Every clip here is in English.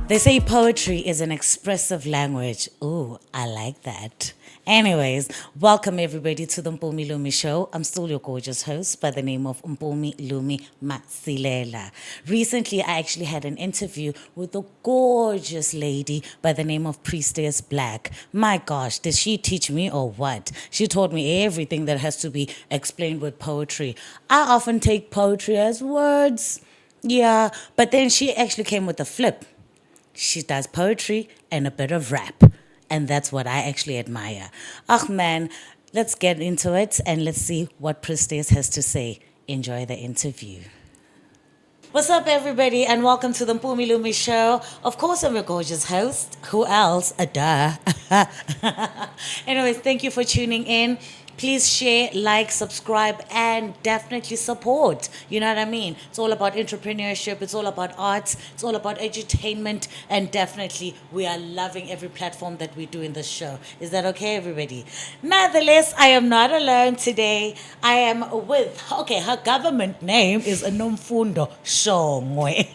They say poetry is an expressive language. Ooh, I like that. Anyways, welcome everybody to the Mpumi Lumi show. I'm still your gorgeous host by the name of Mpumi Lumi Masilela. Recently, I actually had an interview with a gorgeous lady by the name of Priestess Blvck. My gosh, did she teach me or what? She taught me everything that has to be explained with poetry. I often take poetry as words. Yeah, but then she actually came with a flip. She does poetry and a bit of rap. And that's what I actually admire. Oh man, let's get into it and let's see what Priestess has to say. Enjoy the interview. What's up, everybody, and welcome to the Mpumi Lumi show. Of course, I'm your gorgeous host. Who else? A duh. Anyways, thank you for tuning in. Please share, like, subscribe, and definitely support. You know what I mean? It's all about entrepreneurship. It's all about arts. It's all about edutainment. And definitely, we are loving every platform that we do in this show. Is that okay, everybody? Nonetheless, I am not alone today. I am with, okay, her government name is Nomfundo Shongwe.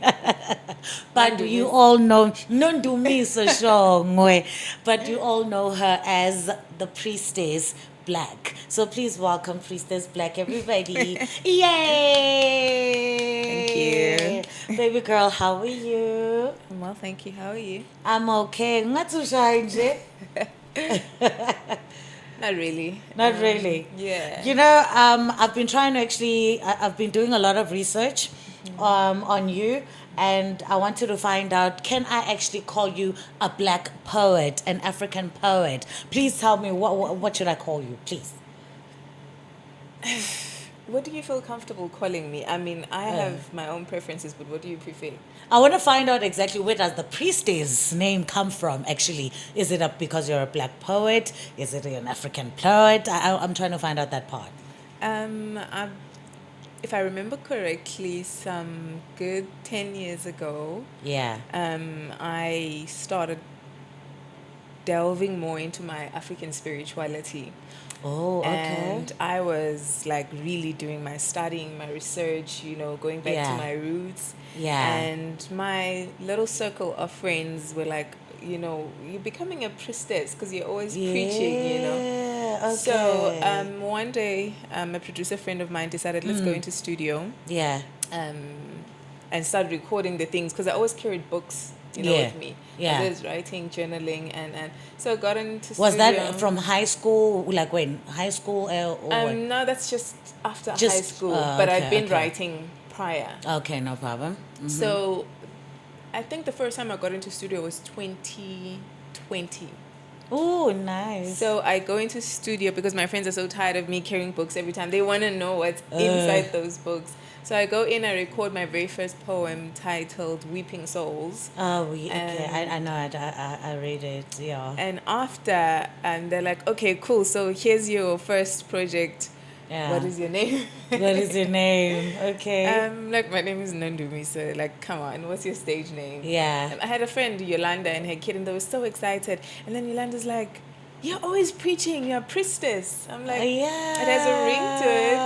But you all know, Nondumisa Shongwe. But you all know her as the Priestess Blvck. So please welcome Priestess Blvck, everybody. Yay! Thank you. Baby girl, how are you? Well, thank you. How are you? I'm okay. Ngatusha nje? Not really. Not really. Yeah. You know, I've been trying to actually, I've been doing a lot of research on you, and I wanted to find out, can I actually call you a black poet, an African poet? Please tell me, what should I call you, please? What do you feel comfortable calling me? I mean, I have my own preferences, but what do you prefer? I want to find out exactly where does the priestess name come from, actually. Is it because you're a black poet? Is it an African poet? I'm trying to find out that part. If I remember correctly, some good 10 years ago, Yeah. I started delving more into my African spirituality. Oh, okay. And I was like really doing my studying, my research, going back to my roots. Yeah. And my little circle of friends were like, you're becoming a priestess because you're always preaching, Okay. So one day, a producer friend of mine decided, let's go into studio. Yeah. And started recording the things because I always carried books, with me. Yeah. I was writing, journaling, and so I got into studio. Was that from high school? Like when? High school or what? No, that's just after high school. But okay, I'd been writing prior. Okay, no problem. Mm-hmm. So I think the first time I got into studio was 2020. Oh, nice. So I go into studio because my friends are so tired of me carrying books every time. They want to know what's inside those books. So I go in, I record my very first poem titled Weeping Souls. Oh, okay. I know it. I read it, yeah. And after, they're like, okay, cool. So here's your first project. Yeah. What is your name? What is your name? Okay. Like my name is Nandumi, so like, come on, what's your stage name? Yeah. I had a friend, Yolanda, and her kid, and they were so excited. And then Yolanda's like, you're always preaching, you're a priestess. I'm like, yeah. It has a ring to it.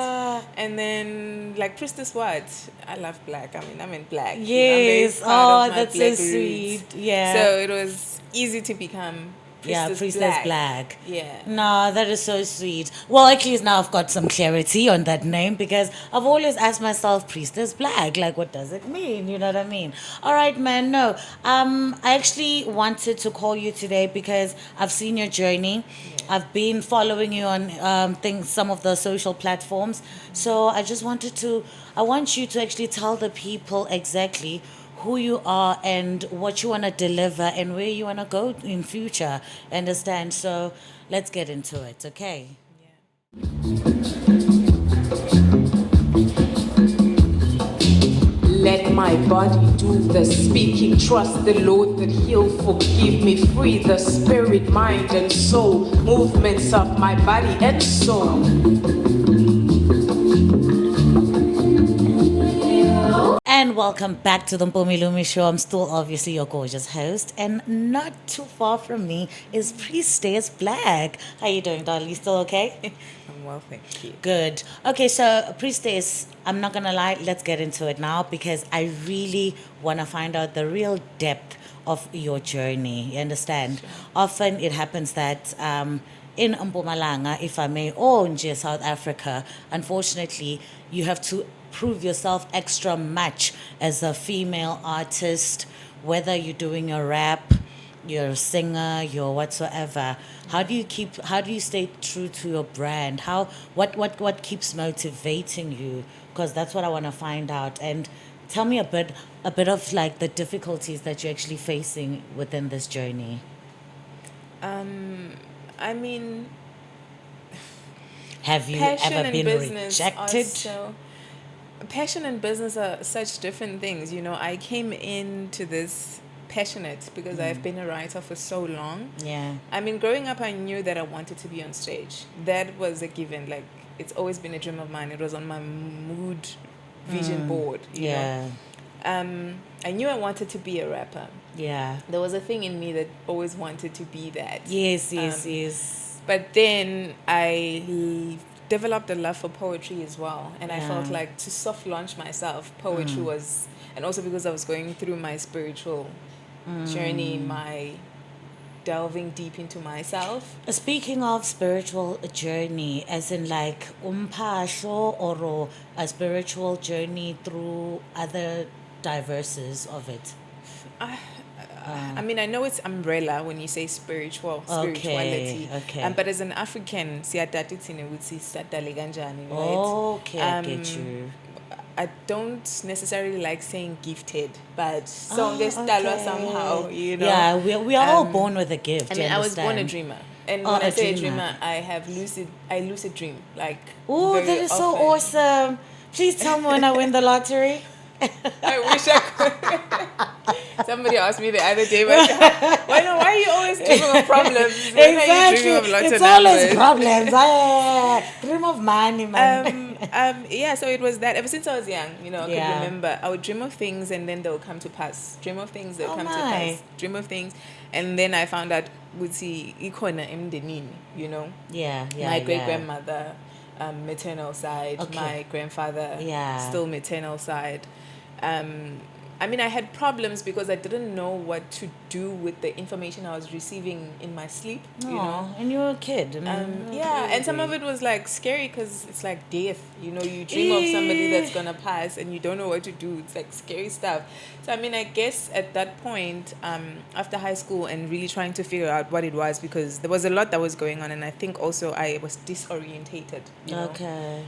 And then, like, priestess what? I love black. I mean, I'm in black. Yes. That's so sweet. Yeah. So it was easy to become Priestess Blvck. Yeah. No, that is so sweet. Well, at least now I've got some clarity on that name because I've always asked myself, Priestess Blvck, like what does it mean? You know what I mean? All right, man. No, I actually wanted to call you today because I've seen your journey. Yeah. I've been following you on some of the social platforms. So I want you to actually tell the people exactly who you are and what you want to deliver and where you want to go in future. Understand? So let's get into it, okay? Yeah. Let my body do the speaking. Trust the Lord that He'll forgive me. Free the spirit, mind, and soul. Movements of my body and soul. And welcome back to the Mpumi Lumi show. I'm still obviously your gorgeous host, and not too far from me is Priestess Blvck. How you doing, darling? You still okay? I'm doing well, thank you. Good. Okay, so Priestess, I'm not gonna lie, let's get into it now because I really wanna find out the real depth of your journey. You understand? Sure. Often it happens that in Mpumalanga, if I may, or in South Africa, unfortunately, you have to prove yourself extra much as a female artist, whether you're doing a rap, you're a singer, you're whatsoever. How do you stay true to your brand? What keeps motivating you? Because that's what I want to find out. And tell me a bit of like the difficulties that you're actually facing within this journey. I mean, Have you passion ever and been business rejected? passion and business are such different things. You know, I came into this passionate because I've been a writer for so long. Yeah. I mean, growing up, I knew that I wanted to be on stage. That was a given. Like, it's always been a dream of mine. It was on my mood vision board. You Yeah. know? I knew I wanted to be a rapper. Yeah. There was a thing in me that always wanted to be that. Yes, yes, Um, yes. But then I developed a love for poetry as well. And I felt Yeah. like to soft launch myself, poetry was, and also because I was going through my spiritual journey, my delving deep into myself. Speaking of spiritual journey, as in like umpasho or a spiritual journey through other diverses of it. I mean, I know it's umbrella when you say spirituality. Okay. But as an African, siyathatha ithina ukuthi sisadale kanjani, right? Okay, I get you. I don't necessarily like saying gifted, but Oh, sonke sidalwa okay. somehow, you know. Yeah, we are all born with a gift. I you mean, I was born a understand? dreamer, and Oh, when a I say a dreamer. dreamer, I lucid dream, like. Oh, very that is so often. awesome. Please tell me when I win the lottery. I wish I could. Somebody asked me the other day, why are you always dreaming of problems? When are you dreaming of lots It's of always numbers? problems. Dream of money, man. Yeah, so it was that ever since I was young, you know, I Yeah. could remember I would dream of things and then they'll come to pass. Dream of things, they'll Oh come to my. pass. Dream of things. And then I found out Guti Ikona Mdenini, you know. Yeah, My great grandmother, maternal side, Okay. my grandfather, Yeah. still maternal side. I mean, I had problems because I didn't know what to do with the information I was receiving in my sleep, you know. Aw, and you're a kid. Yeah, and some of it was like scary because it's like death, you know. You dream of somebody that's gonna pass and you don't know what to do. It's like scary stuff. So I mean, I guess at that point, after high school and really trying to figure out what it was, because there was a lot that was going on, and I think also I was disorientated, you know. Okay.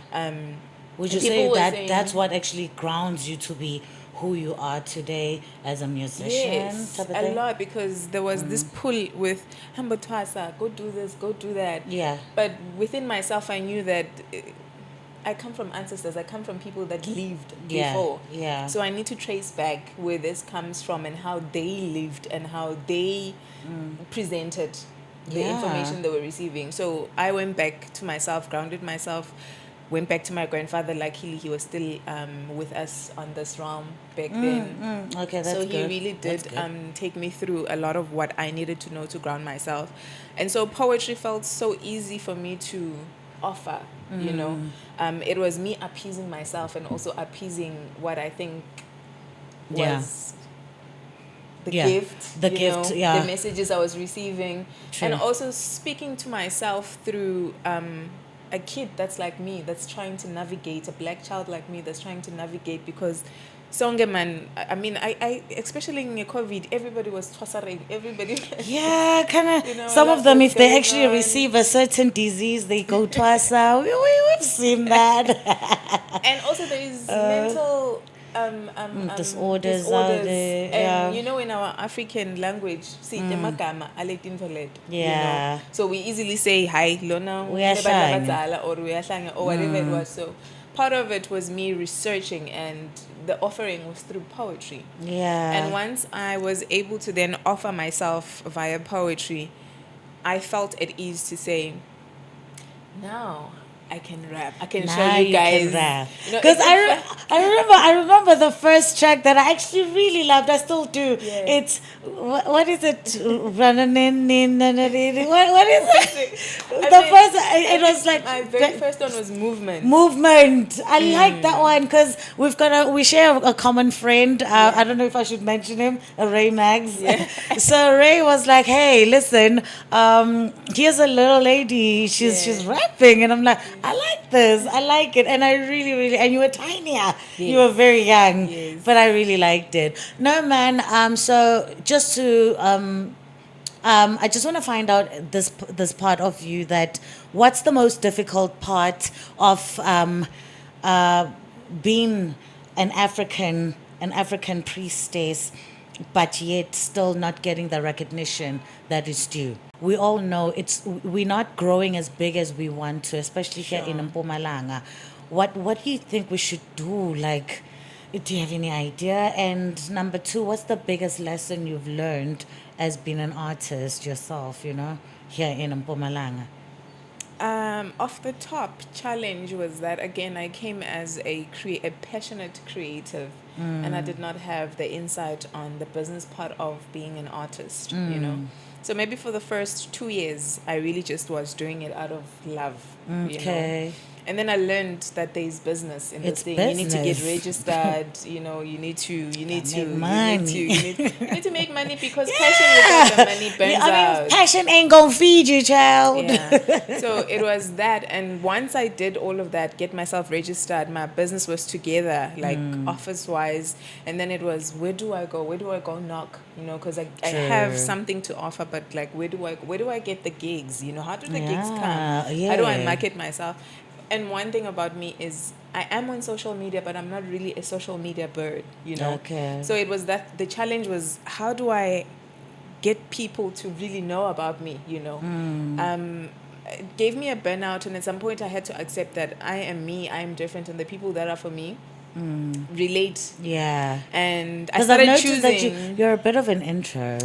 Would and you people say were that saying- that's what actually grounds you to be who you are today as a musician? Yes, type of a thing? lot, because there was this pull with Hamba Twasa, go do this, go do that. Yeah. But within myself, I knew that I come from ancestors. I come from people that lived Yeah, before. yeah. So I need to trace back where this comes from and how they lived and how they presented the Yeah. information they were receiving. So I went back to myself, grounded myself, went back to my grandfather. Luckily, he was still with us on this realm back then. Okay, that's So good. he really did That's good. take me through a lot of what I needed to know to ground myself. And so poetry felt so easy for me to offer, you know. It was me appeasing myself and also appeasing what I think Yeah. was the Yeah, gift, the you gift, know, yeah. the messages I was receiving. True. And also speaking to myself through a kid that's like me, that's trying to navigate, a black child like me that's trying to navigate, because songe man, I mean, I especially in COVID, everybody was tossering, everybody. Yeah, kind of. You know, Some a of lot them, was if they going actually on. receive a certain disease, they go to us. We've seen that. And also there is mental disorders out there, yeah. and you know, in our African language, see magama aletinto let, you Yeah. know, so we easily say hi lona Uyahlanya. nebadala or uyahlanya or whatever it was. So part of it was me researching, and the offering was through poetry. Yeah. And once I was able to then offer myself via poetry, I felt at ease to say, now I can rap. I can show Now you you guys. can rap. You know, Because it's I remember the first track that I actually really loved. I still do. Yeah. It's what is it? Running in. What is it? The first it was like my very first one was Movement. movement. I like that one because we share a common friend. I don't know if I should mention him, Ray Mags. Yeah. So Ray was like, "Hey, listen, here's a little lady. She's rapping," and I'm like, "I like this. I like it." And I really, really, and you were tinier. You were very young, Yes. but I really liked it. No, man. So just to I just want to find out this part of you that what's the most difficult part of being an African priestess, but yet still not getting the recognition that is due. We all know we're not growing as big as we want to, especially here in Mpumalanga. What do you think we should do? Like, do you have any idea? And number two, what's the biggest lesson you've learned as being an artist yourself, here in Mpumalanga? Off the top challenge was that again I came as a passionate creative, and I did not have the insight on the business part of being an artist. So maybe for the first 2 years I really just was doing it out of love. Okay. And then I learned that there's business in It's this thing. You need to get business. registered. You need to money. you need to make money because passion without the money burns out. Passion ain't gonna feed you, child. Yeah. So it was that, and once I did all of that, get myself registered, my business was together, like office wise, and then it was where do I go? Where do I go knock? Because I have something to offer, but like where do I get the gigs? How do the gigs come? How do I Yeah. market myself? And one thing about me is I am on social media, but I'm not really a social media bird, Okay. So it was that the challenge was how do I get people to really know about me, It gave me a burnout, and at some point I had to accept that I am me, I am different, and the people that are for me relate. Yeah. And I Because I've started noticed choosing that you're a bit of an intro.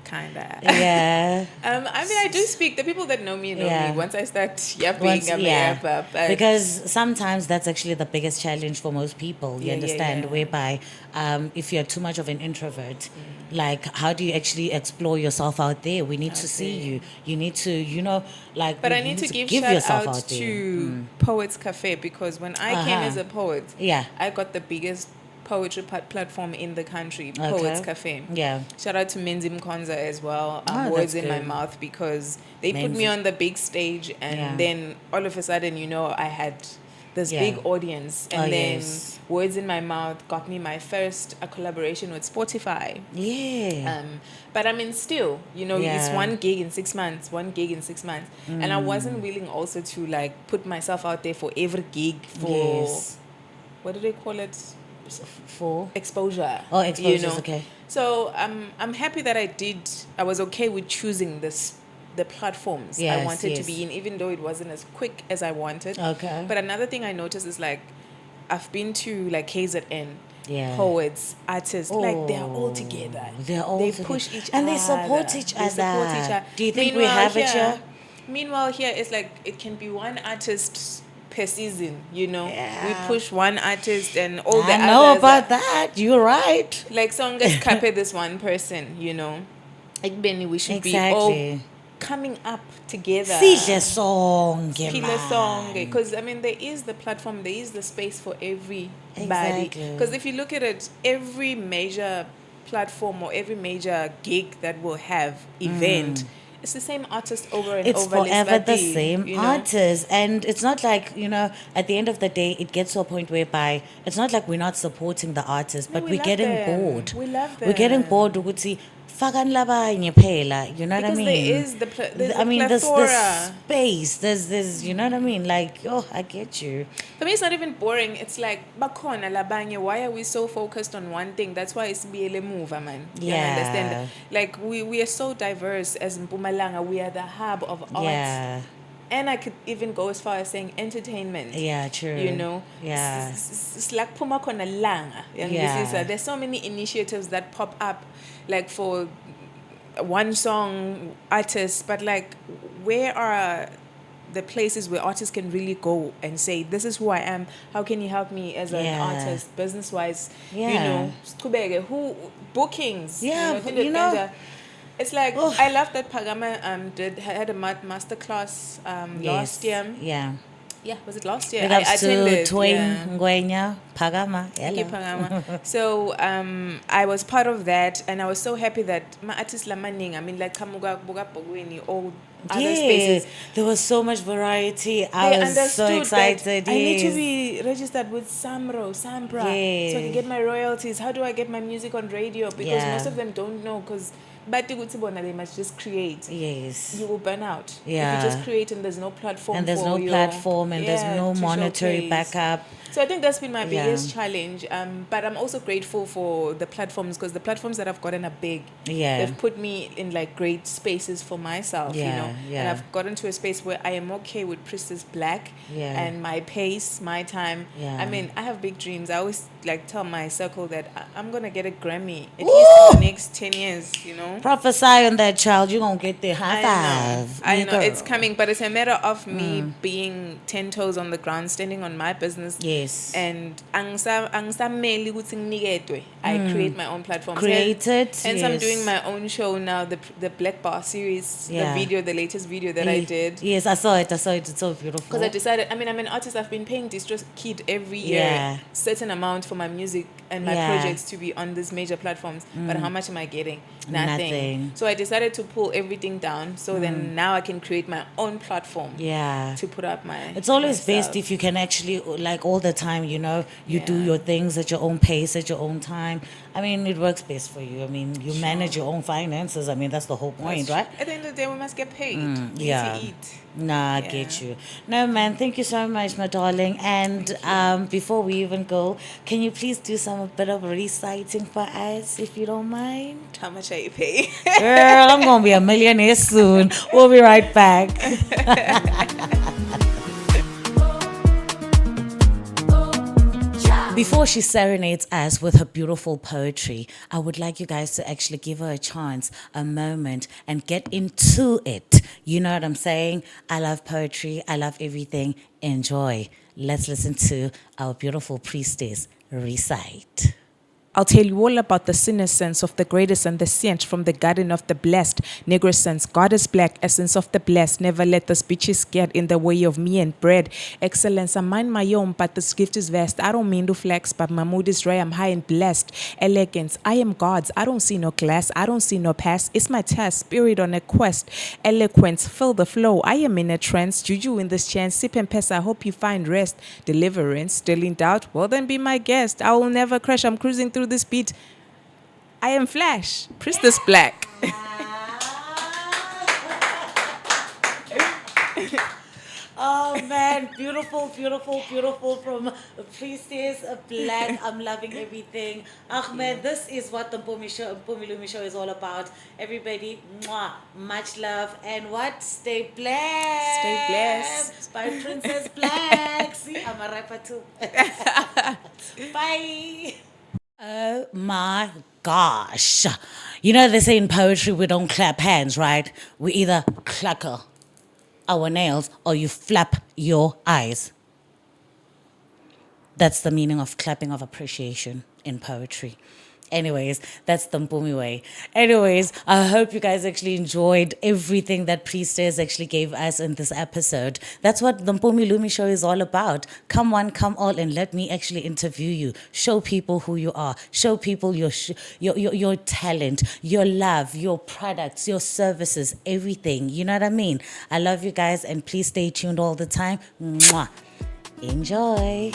kinda. Yeah. I mean, I do speak. The people that know me know Yeah. me. Once I start yapping, I'm a yapper. But Because sometimes that's actually the biggest challenge for most people. You Yeah, yeah, understand, yeah. whereby if you're too much of an introvert, like how do you actually explore yourself out there? We need to see there. you. You need to, like. But you I need to give yourself shout out out there. to Poets Cafe, because when I came Uh-huh. as a poet, Yeah. I got the biggest poetry platform in the country, Poets Okay. Cafe. Yeah. Shout out to Menzi Mkonza as well. Oh, Words that's in my good. mouth, because they put me Menzi. on the big stage, and Yeah. then all of a sudden, I had this Yeah. big audience, and Oh, then yes. Words in my mouth got me my first collaboration with Spotify. Yeah. But I mean, still, it's Yeah. one gig in 6 months, and I wasn't willing also to like put myself out there for every gig for Yes. what do they call it? For. Exposure. Oh, exposures, okay. So I'm happy that I was okay with choosing the platforms I Yes, wanted to yes. be in, even though it wasn't as quick as I wanted. Okay. But another thing I noticed is like I've been to like KZN, Yeah. poets, artists, like they're all together. They're all they together. push each And other. they support each They support other. each other. Do you think we have it here? Meanwhile, here it's like it can be one artist per season. Yeah. We push one artist and all the I others. know about are- that. You're right. Like Songa's cape this one person. Like Benny, we should be all Exactly. coming up together. Sidle sonke, Pila man. song, because I mean there is the platform, there is the space for everybody. Exactly. Because if you look at it, every major platform or every major gig that will have event, it's the same artist over and It's over. forever the Leslie, same artist. And it's not like, at the end of the day, it gets to a point whereby it's not like we're not supporting the artist, No, but we we're love getting them. bored. We love We're getting them. bored. Ukuthi, "Fakan labanye phela," you know what I Because mean? there is there's I a mean, there's plethora. space. There's, you know what I mean? Like, oh, I get you. For me, it's not even boring. It's like, bakhona labanye, why are we so focused on one thing? That's why it's BLM move, man. You Yeah. understand? Like, we are so diverse as Mpumalanga. We are the hub of arts. Yeah. And I could even go as far as saying entertainment. Yeah, true. Yeah. It's like Puma Kona Langa. Yeah. There's so many initiatives that pop up, like for one song artists, but like, where are the places where artists can really go and say, this is who I am. How can you help me as an Yeah. artist, business-wise? You Yeah. know, siqhubeke, who bookings. Yeah, You know, you know. it's like Oh. I love that Pagama had a master class last year. Yeah. Yeah, was it last year? Big I ups to attended. Twain Yeah. Ngwenya Pagama. Okay, Hello. Pagama. So I was part of that, and I was so happy that my artist lamaning. I mean, like Kamuga Boga Pogweni, all other spaces. There was so much variety. I They was so understood excited. that I need to Yes. be registered with Sampra, so I can Yes. get my royalties. How do I get my music on radio? Because Yeah. most of them don't know. Because they must just create. Yes. You will burn out if Yeah. you just create and there's no platform. And there's for no your- platform and there's no to monetary showcase. backup. So I think that's been my Yeah. biggest challenge. But I'm also grateful for the platforms, because the platforms that I've gotten are big. Yeah. They've put me in like great spaces for myself, you Yeah, know. yeah. And I've gotten to a space where I am okay with Priestess Blvck Yeah. and my pace, my time. Yeah. I mean, I have big dreams. I always like tell my circle that I'm gonna get a Grammy at least in the next 10 years, you know. Prophesy on that child. You're going to get the high five. I Yeah, know girl. it's coming, but it's a matter of me being 10 toes on the ground, standing on my business. Yes. And angisameli ukuthi nginiketwe. I create my own platform. Create it, Hence I'm yes. doing my own show now, the Black Bar series, Yeah. the latest video that I did. Yes, I saw it. It's so beautiful. Because I decided, I mean, I'm an artist. I've been paying DistroKid every year, Yeah. certain amount for my music and my Yeah. projects to be on these major platforms. But how much am I getting? Nothing. So I decided to pull everything down. So then now I can create my own platform Yeah. to put up my. It's always my best stuff. if you can actually, like all the time, you know, you do Yeah. your things at your own pace, at your own time. I mean, it works best for you. I mean, you manage your own finances. I mean, that's the whole point, right? At the end of the day, we must get paid. We need yeah. to eat. Nah, I get you. No, man, thank you so much, my darling. And before we even go, can you please do some bit of reciting for us, if you don't mind? How much are you paying? Girl, I'm going to be a millionaire soon. We'll be right back. Before she serenades us with her beautiful poetry, I would like you guys to actually give her a chance, a moment, and get into it. You know what I'm saying? I love poetry. I love everything. Enjoy. Let's listen to our beautiful priestess recite. I'll tell you all about the senescence of the greatest and the scent from the garden of the blessed. Negrescence, goddess black, essence of the blessed. Never let the bitches get in the way of me and bread. Excellence, I mind my own, but this gift is vast. I don't mean to flex, but my mood is rare. I'm high and blessed. Elegance, I am God's. I don't see no glass. I don't see no past. It's my task, spirit on a quest. Eloquence, fill the flow. I am in a trance. Juju in this chance. Sip and pass. I hope you find rest. Deliverance, still in doubt. Well, then be my guest. I will never crash. I'm cruising through this beat. I am Flash, Priestess Blvck. Oh man, beautiful, beautiful, beautiful from Priestess Blvck. I'm loving everything. Ahmed, this is what the Mpumi Lumi show is all about. Everybody, mwah, much love and what? Stay blessed. Stay blessed. By Princess Blvck. See, I'm a rapper too. Bye. Oh my gosh. You know they say in poetry we don't clap hands, right? We either clacker our nails or you flap your eyes. That's the meaning of clapping of appreciation in poetry. Anyways, that's the Mpumi way. Anyways, I hope you guys actually enjoyed everything that Priestess actually gave us in this episode. That's what the Mpumi Lumi show is all about. Come one, come all, and let me actually interview you. Show people who you are. Show people your talent, your love, your products, your services, everything. You know what I mean? I love you guys, and please stay tuned all the time. Mwah. Enjoy.